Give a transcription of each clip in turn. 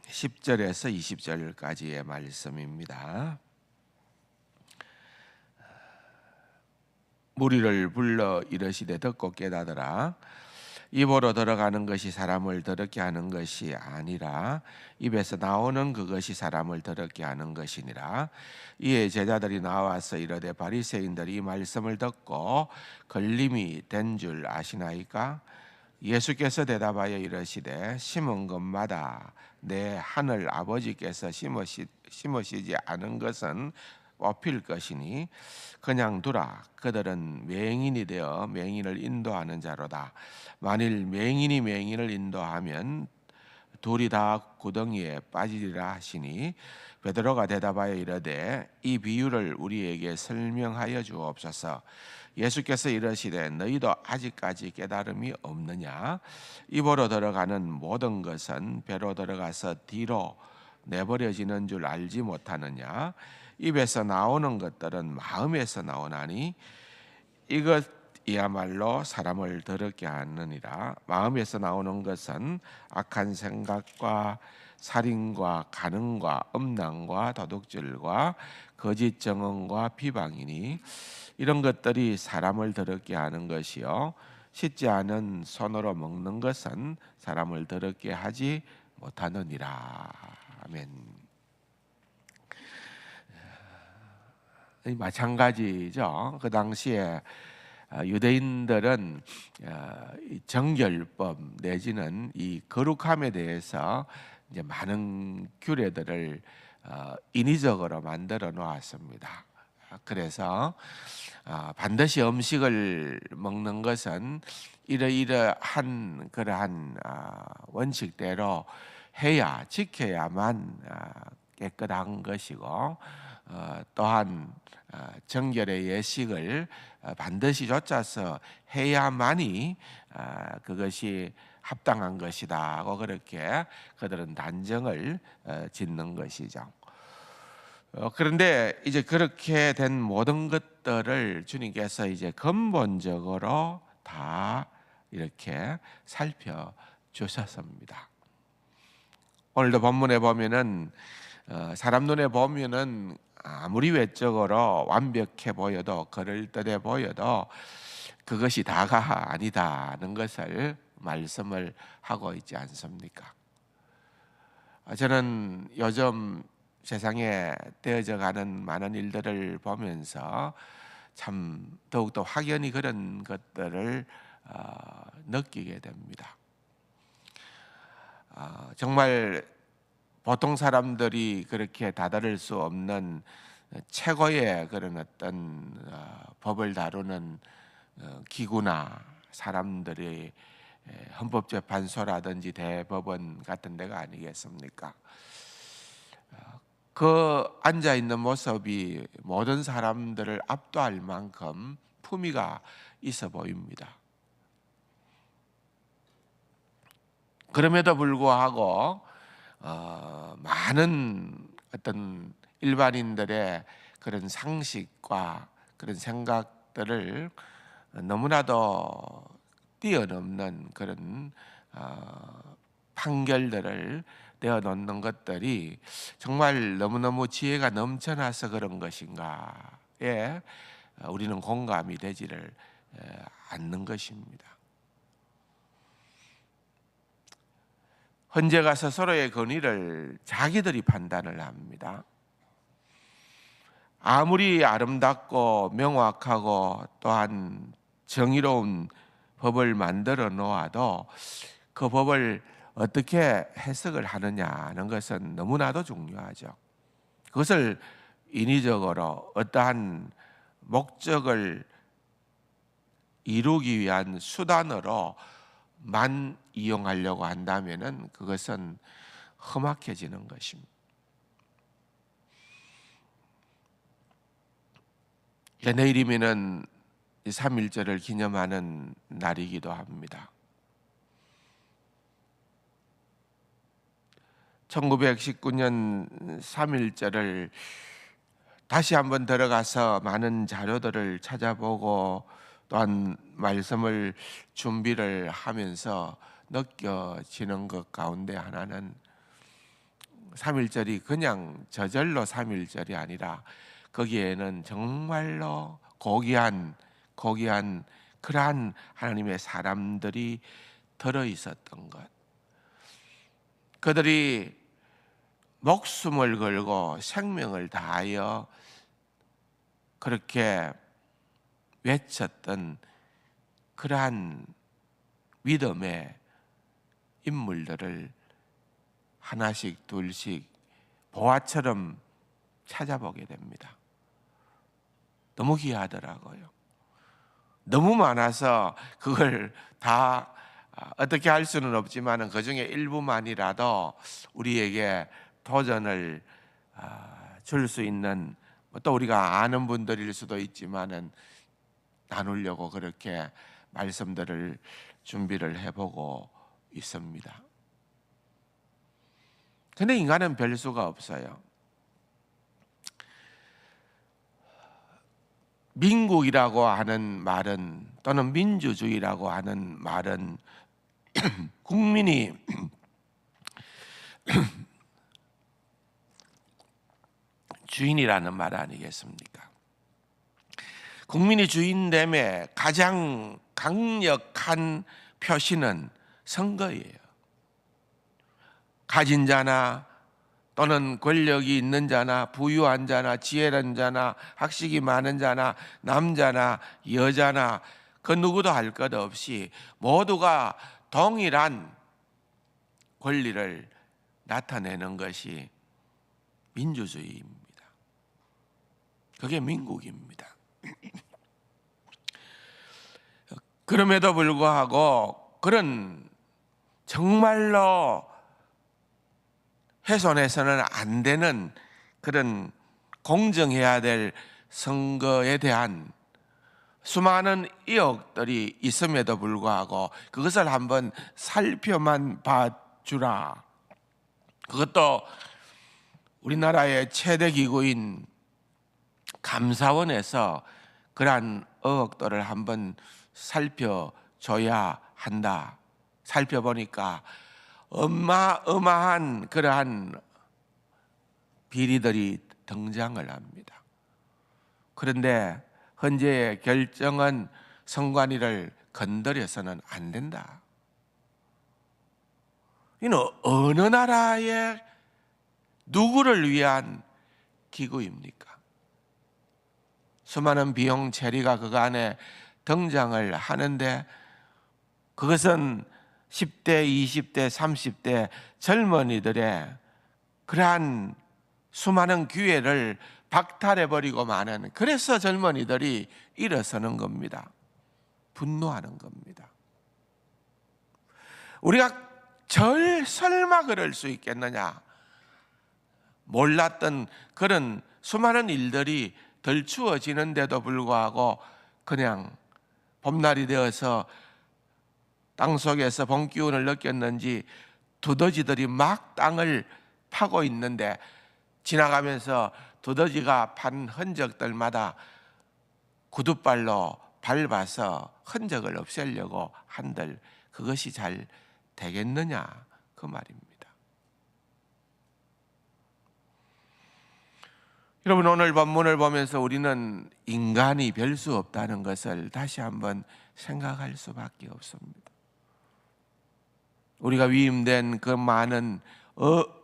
10절에서 20절까지의 말씀입니다. 무리를 불러 이르시되 듣고 깨닫으라. 입으로 들어가는 것이 사람을 더럽게 하는 것이 아니라 입에서 나오는 그것이 사람을 더럽게 하는 것이니라. 이에 제자들이 나와서 이르되 바리새인들이 이 말씀을 듣고 걸림이 된 줄 아시나이까? 예수께서 대답하여 이르시되 심은 것마다 내 하늘 아버지께서 심으시지 않은 것은 뽑힐 것이니 그냥 두라. 그들은 맹인이 되어 맹인을 인도하는 자로다. 만일 맹인이 맹인을 인도하면 둘이 다 구덩이에 빠지리라 하시니 베드로가 대답하여 이르되 이 비유를 우리에게 설명하여 주옵소서. 예수께서 이르시되 너희도 아직까지 깨달음이 없느냐? 입으로 들어가는 모든 것은 배로 들어가서 뒤로 내버려지는 줄 알지 못하느냐? 입에서 나오는 것들은 마음에서 나오나니 이것이야말로 사람을 더럽게 하느니라. 마음에서 나오는 것은 악한 생각과 살인과 간음과 음란과 도둑질과 거짓 증언과 비방이니 이런 것들이 사람을 더럽게 하는 것이요 씻지 않은 손으로 먹는 것은 사람을 더럽게 하지 못하느니라. 아멘. 마찬가지죠. 그 당시에 유대인들은 정결법 내지는 이 거룩함에 대해서 이제 많은 규례들을 인위적으로 만들어 놓았습니다. 그래서 반드시 음식을 먹는 것은 이러이러한 그러한 원칙대로 해야 지켜야만 깨끗한 것이고 또한 정결의 예식을 반드시 좇아서 해야만이 그것이 합당한 것이다 하고 그렇게 그들은 단정을 짓는 것이죠. 그런데 이제 그렇게 된 모든 것들을 주님께서 이제 근본적으로 다 이렇게 살펴주셨습니다. 오늘도 본문에 보면은 사람 눈에 보면은 아무리 외적으로 완벽해 보여도 그럴듯해 보여도 그것이 다가 아니다는 것을 말씀을 하고 있지 않습니까? 저는 요즘 세상에 되어져 가는 많은 일들을 보면서 참 더욱더 확연히 그런 것들을 느끼게 됩니다. 정말 보통 사람들이 그렇게 다다를 수 없는 최고의 그런 어떤 법을 다루는 기구나 사람들이 헌법재판소라든지 대법원 같은 데가 아니겠습니까? 그 앉아 있는 모습이 모든 사람들을 압도할 만큼 품위가 있어 보입니다. 그럼에도 불구하고 많은 어떤 일반인들의 그런 상식과 그런 생각들을 너무나도 뛰어넘는 그런 판결들을 내어놓는 것들이 정말 너무너무 지혜가 넘쳐나서 그런 것인가에 우리는 공감이 되지를 않는 것입니다. 헌재 가서 서로의 권위를 자기들이 판단을 합니다. 아무리 아름답고 명확하고 또한 정의로운 법을 만들어 놓아도 그 법을 어떻게 해석을 하느냐는 것은 너무나도 중요하죠. 그것을 인위적으로 어떠한 목적을 이루기 위한 수단으로 만 이용하려고 한다면은 그것은 험악해지는 것입니다. 내일이면은 3.1절을 기념하는 날이기도 합니다. 1919년 3.1절을 다시 한번 들어가서 많은 자료들을 찾아보고 또한 말씀을 준비를 하면서 느껴지는 것 가운데 하나는 삼일절이 그냥 저절로 삼일절이 아니라 거기에는 정말로 고귀한 그러한 하나님의 사람들이 들어 있었던 것. 그들이 목숨을 걸고 생명을 다하여 그렇게 외쳤던 그러한 믿음의 인물들을 하나씩 둘씩 보화처럼 찾아보게 됩니다. 너무 귀하더라고요. 너무 많아서 그걸 다 어떻게 할 수는 없지만 그 중에 일부만이라도 우리에게 도전을 줄 수 있는, 또 우리가 아는 분들일 수도 있지만은 나누려고 그렇게 말씀들을 준비를 해보고 있습니다. 근데 인간은 별 수가 없어요. 민국이라고 하는 말은, 또는 민주주의라고 하는 말은 국민이 주인이라는 말 아니겠습니까? 국민이 주인됨의 가장 강력한 표시는 선거예요. 가진 자나 또는 권력이 있는 자나 부유한 자나 지혜로운 자나 학식이 많은 자나 남자나 여자나 그 누구도 할 것 없이 모두가 동일한 권리를 나타내는 것이 민주주의입니다. 그게 민국입니다. 그럼에도 불구하고 그런 정말로 훼손해서는 안 되는 그런 공정해야 될 선거에 대한 수많은 의혹들이 있음에도 불구하고 그것을 한번 살펴만 봐주라. 그것도 우리나라의 최대 기구인 감사원에서 그러한 의혹들을 한번 살펴줘야 한다. 살펴보니까 어마어마한 그러한 비리들이 등장을 합니다. 그런데 헌재의 결정은 선관위를 건드려서는 안 된다. 이는 어느 나라의 누구를 위한 기구입니까? 수많은 비용 처리가 그 안에 등장을 하는데 그것은 10대, 20대, 30대 젊은이들의 그러한 수많은 기회를 박탈해버리고 마는, 그래서 젊은이들이 일어서는 겁니다. 분노하는 겁니다. 우리가 설마 그럴 수 있겠느냐, 몰랐던 그런 수많은 일들이 덜추어지는데도 불구하고 그냥 봄날이 되어서 땅속에서 봄 기운을 느꼈는지 두더지들이 막 땅을 파고 있는데 지나가면서 두더지가 판 흔적들마다 구둣발로 밟아서 흔적을 없애려고 한들 그것이 잘 되겠느냐, 그 말입니다. 여러분, 오늘 본문을 보면서 우리는 인간이 별 수 없다는 것을 다시 한번 생각할 수밖에 없습니다. 우리가 위임된 그 많은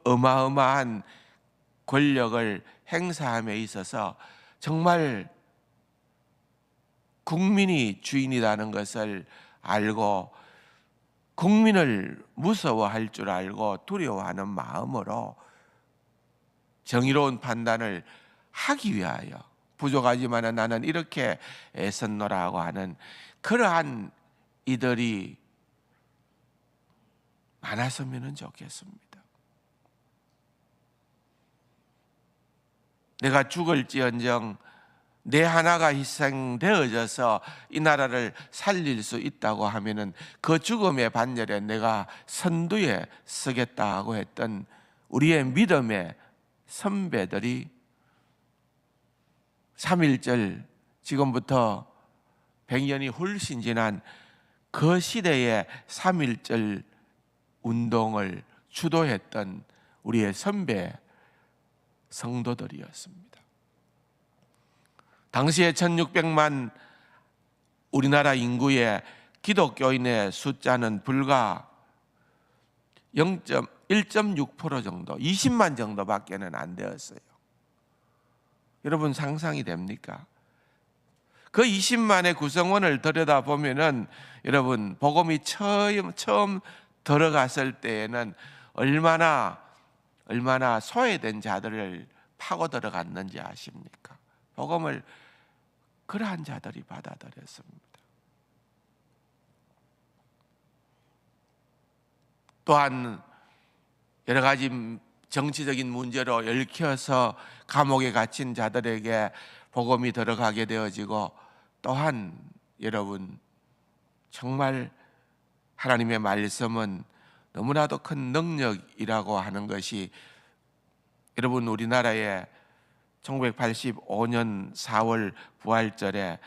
어마어마한 권력을 행사함에 있어서 정말 국민이 주인이라는 것을 알고 국민을 무서워할 줄 알고 두려워하는 마음으로 정의로운 판단을 하기 위하여 부족하지만 나는 이렇게 애썼노라고 하는 그러한 이들이 많았으면 좋겠습니다. 내가 죽을지언정 내 하나가 희생되어져서 이 나라를 살릴 수 있다고 하면은 그 죽음의 반열에 내가 선두에 서겠다고 했던 우리의 믿음의 선배들이 3.1절, 지금부터 100년이 훨씬 지난 그 시대의 3.1절 운동을 주도했던 우리의 선배 성도들이었습니다. 당시에 1600만 우리나라 인구의 기독교인의 숫자는 불과 1.6% 정도, 20만 정도밖에는 안 되었어요. 여러분 상상이 됩니까? 그 20만의 구성원을 들여다보면은 여러분 복음이 처음 들어갔을 때에는 얼마나 소외된 자들을 파고 들어갔는지 아십니까? 복음을 그러한 자들이 받아들였습니다. 또한 여러 가지 정치적인 문제로 얽혀서 감옥에 갇힌 자들에게 복음이 들어가게 되어지고, 또한 여러분 정말 하나님의 말씀은 너무나도 큰 능력이라고 하는 것이, 여러분 우리나라에 1985년 4월 부활절에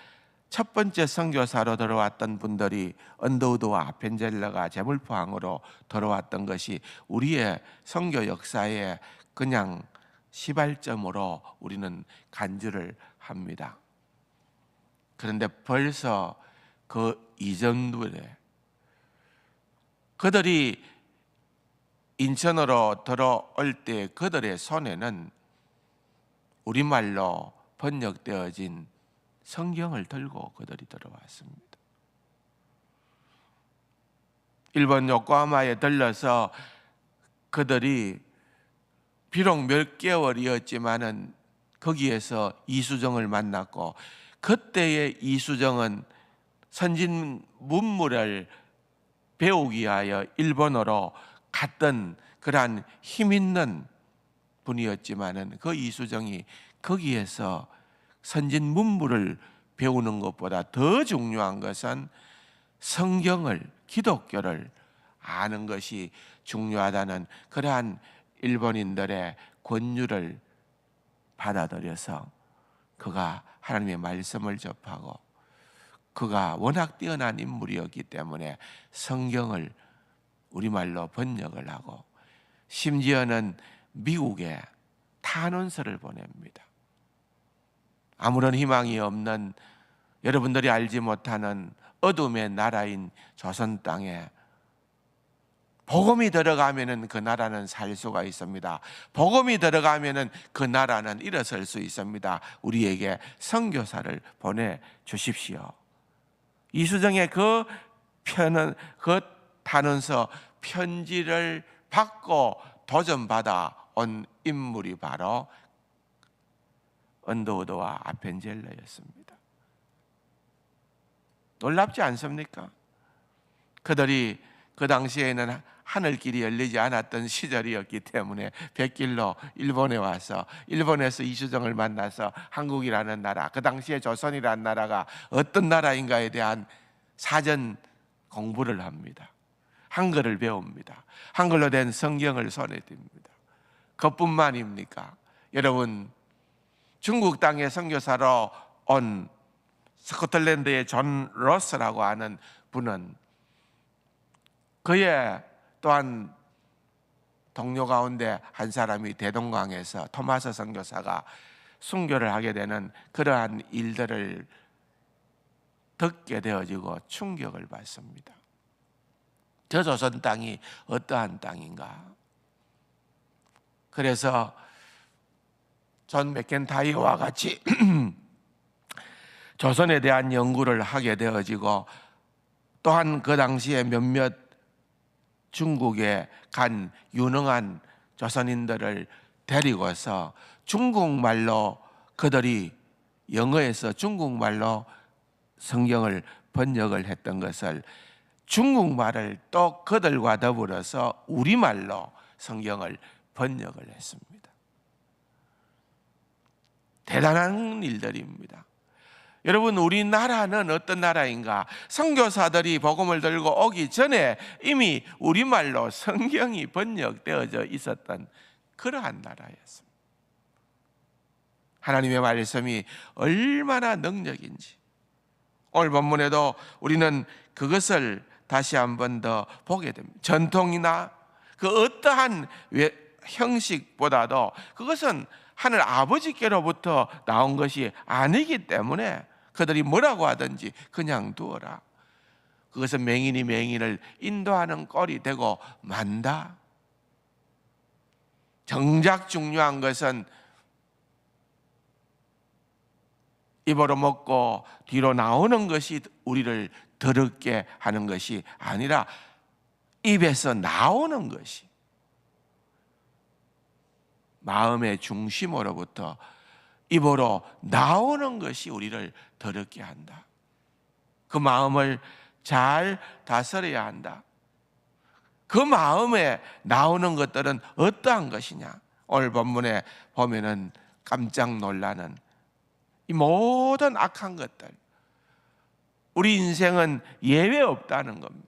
첫 번째 선교사로 들어왔던 분들이 언더우드와 아펜젤러가 재물포항으로 들어왔던 것이 우리의 선교 역사에 그냥 시발점으로 우리는 간주를 합니다. 그런데 벌써 그 이전부에 그들이 인천으로 들어올 때 그들의 손에는 우리말로 번역되어진 성경을 들고 그들이 들어왔습니다. 일본 요코하마에 들러서 그들이 비록 몇 개월이었지만은 거기에서 이수정을 만났고, 그때의 이수정은 선진 문물을 배우기 위하여 일본어로 갔던 그러한 힘 있는 분이었지만은, 그 이수정이 거기에서 선진 문물을 배우는 것보다 더 중요한 것은 성경을, 기독교를 아는 것이 중요하다는 그러한 일본인들의 권유를 받아들여서 그가 하나님의 말씀을 접하고, 그가 워낙 뛰어난 인물이었기 때문에 성경을 우리말로 번역을 하고, 심지어는 미국에 탄원서를 보냅니다. 아무런 희망이 없는, 여러분들이 알지 못하는 어둠의 나라인 조선 땅에 복음이 들어가면은 그 나라는 살 수가 있습니다. 복음이 들어가면은 그 나라는 일어설 수 있습니다. 우리에게 선교사를 보내 주십시오. 이수정의 그 탄원서 편지를 받고 도전받아 온 인물이 바로 언더우드와 아펜젤러였습니다. 놀랍지 않습니까? 그들이 그 당시에는 하늘길이 열리지 않았던 시절이었기 때문에 백길로 일본에 와서, 일본에서 이수정을 만나서 한국이라는 나라, 그 당시에 조선이라는 나라가 어떤 나라인가에 대한 사전 공부를 합니다. 한글을 배웁니다. 한글로 된 성경을 손에 띱니다. 그것뿐만입니까? 여러분, 중국 땅에 선교사로 온 스코틀랜드의 존 로스라고 하는 분은 그의 또한 동료 가운데 한 사람이 대동강에서 토마스 선교사가 순교를 하게 되는 그러한 일들을 듣게 되어지고 충격을 받습니다. 저 조선 땅이 어떠한 땅인가? 그래서 존 맥켄타이어와 같이 조선에 대한 연구를 하게 되어지고, 또한 그 당시에 몇몇 중국에 간 유능한 조선인들을 데리고서 중국말로, 그들이 영어에서 중국말로 성경을 번역을 했던 것을 중국말을 또 그들과 더불어서 우리말로 성경을 번역을 했습니다. 대단한 일들입니다. 여러분, 우리나라는 어떤 나라인가? 선교사들이 복음을 들고 오기 전에 이미 우리말로 성경이 번역되어져 있었던 그러한 나라였습니다. 하나님의 말씀이 얼마나 능력인지 오늘 본문에도 우리는 그것을 다시 한 번 더 보게 됩니다. 전통이나 그 어떠한 형식보다도 그것은 하늘 아버지께로부터 나온 것이 아니기 때문에 그들이 뭐라고 하든지 그냥 두어라. 그것은 맹인이 맹인을 인도하는 꼴이 되고 만다. 정작 중요한 것은 입으로 먹고 뒤로 나오는 것이 우리를 더럽게 하는 것이 아니라 입에서 나오는 것이, 마음의 중심으로부터 입으로 나오는 것이 우리를 더럽게 한다. 그 마음을 잘 다스려야 한다. 그 마음에 나오는 것들은 어떠한 것이냐? 오늘 본문에 보면은 깜짝 놀라는 이 모든 악한 것들, 우리 인생은 예외 없다는 겁니다.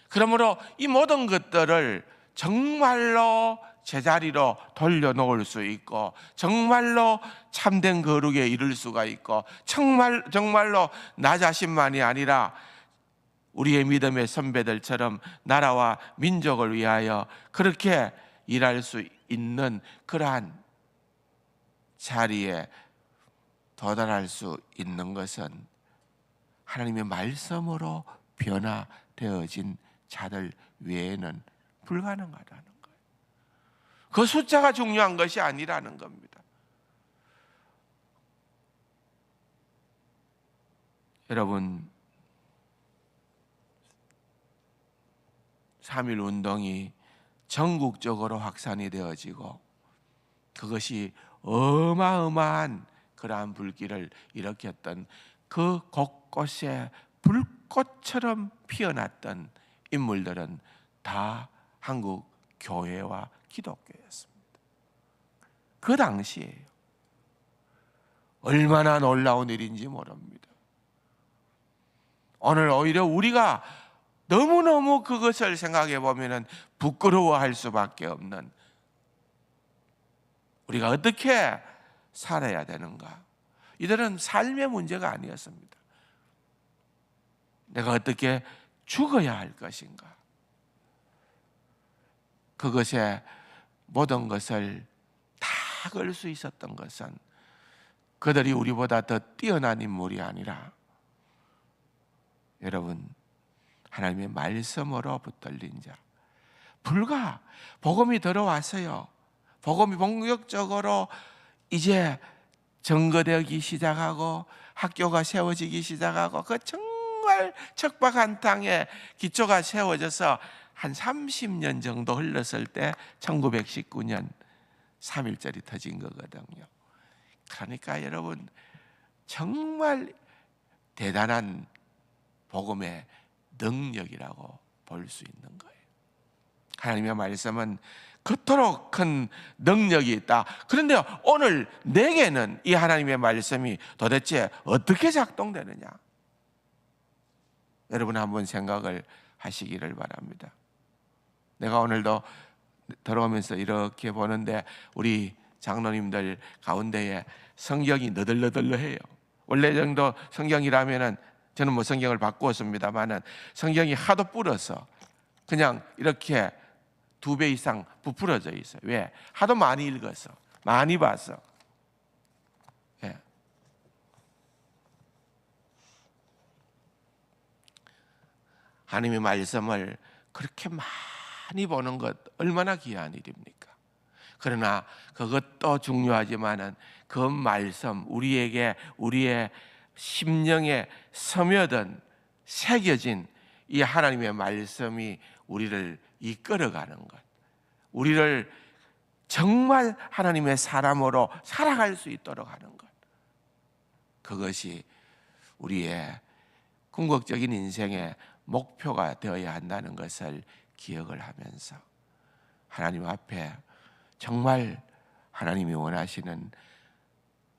그러므로 이 모든 것들을 정말로 제자리로 돌려놓을 수 있고, 정말로 참된 거룩에 이를 수가 있고, 정말로 나 자신만이 아니라 우리의 믿음의 선배들처럼 나라와 민족을 위하여 그렇게 일할 수 있는 그러한 자리에 도달할 수 있는 것은 하나님의 말씀으로 변화되어진 자들 외에는 불가능하다는 거예요. 그 숫자가 중요한 것이 아니라는 겁니다. 여러분, 3.1 운동이 전국적으로 확산이 되어지고 그것이 어마어마한 그러한 불길을 일으켰던 그 곳곳에 불꽃처럼 피어났던 인물들은 다 한국 교회와 기독교였습니다. 그 당시에요. 얼마나 놀라운 일인지 모릅니다. 오늘 오히려 우리가 너무너무 그것을 생각해 보면 부끄러워할 수밖에 없는, 우리가 어떻게 살아야 되는가? 이들은 삶의 문제가 아니었습니다. 내가 어떻게 죽어야 할 것인가? 그것에 모든 것을 다 걸 수 있었던 것은 그들이 우리보다 더 뛰어난 인물이 아니라, 여러분, 하나님의 말씀으로 붙들린 자, 불과 복음이 들어왔어요. 복음이 본격적으로 이제 전거되기 시작하고 학교가 세워지기 시작하고 그 정말 척박한 땅에 기초가 세워져서 한 30년 정도 흘렀을 때 1919년 3.1절이 터진 거거든요. 그러니까 여러분, 정말 대단한 복음의 능력이라고 볼 수 있는 거예요. 하나님의 말씀은 그토록 큰 능력이 있다. 그런데 오늘 내게는 이 하나님의 말씀이 도대체 어떻게 작동되느냐? 여러분 한번 생각을 하시기를 바랍니다. 내가 오늘도 들어오면서 이렇게 보는데 우리 장로님들 가운데에 성경이 너덜너덜해요. 원래 정도 성경이라면은, 저는 뭐 성경을 바꾸었습니다만은 성경이 하도 불어서 그냥 이렇게 2배 이상 부풀어져 있어요. 왜? 하도 많이 읽어서, 많이 봐서. 예. 하나님의 말씀을 그렇게 많이 보는 것 얼마나 귀한 일입니까? 그러나 그것도 중요하지만은 그 말씀, 우리에게, 우리의 심령에 스며든, 새겨진 이 하나님의 말씀이 우리를 이끌어가는 것, 우리를 정말 하나님의 사람으로 살아갈 수 있도록 하는 것, 그것이 우리의 궁극적인 인생의 목표가 되어야 한다는 것을 기억을 하면서 하나님 앞에 정말 하나님이 원하시는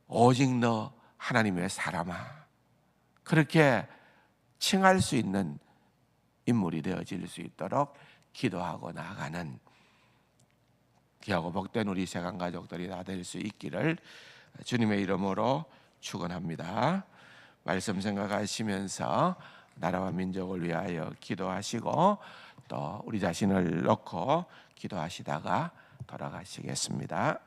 오직 너 하나님의 사람아, 그렇게 칭할 수 있는 인물이 되어질 수 있도록 기도하고 나아가는 귀하고 복된 우리 세간 가족들이 다 될 수 있기를 주님의 이름으로 축원합니다. 말씀 생각하시면서 나라와 민족을 위하여 기도하시고 또 우리 자신을 놓고 기도하시다가 돌아가시겠습니다.